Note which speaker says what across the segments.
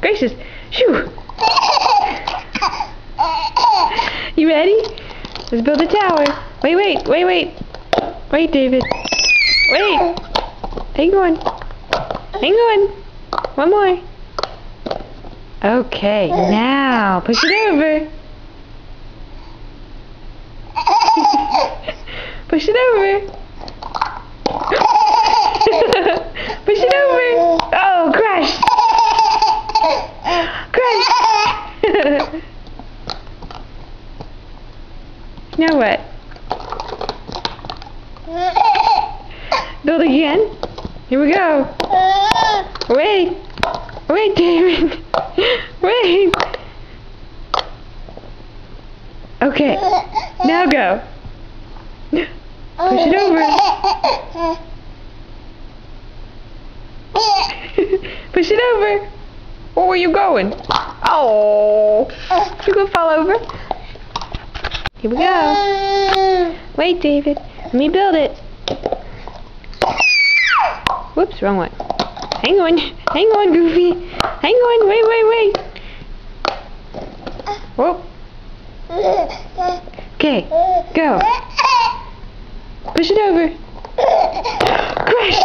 Speaker 1: Gracious. Shoo. You ready? Let's build a tower. Wait. Wait, David. Wait. Hang on. One more. Okay, now push it over. Push it over. Push it over. Oh, crash. Now what? Build again. Here we go. Wait, David. Wait. Okay. Now go. Push it over. Push it over. Where are you going? Oh. You gonna fall over? Here we go. Wait, David. Let me build it. Whoops, wrong one. Hang on, Goofy. Hang on, wait. Whoop. Okay, go. Push it over. Crash!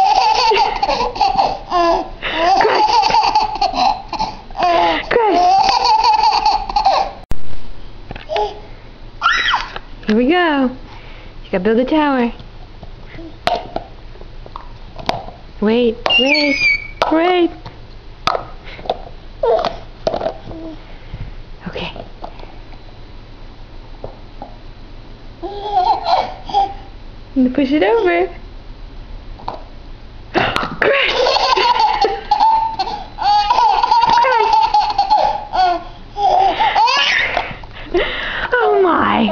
Speaker 1: Crash! Here we go. You gotta build a tower. Wait. Okay. And push it over. Crash! Oh my!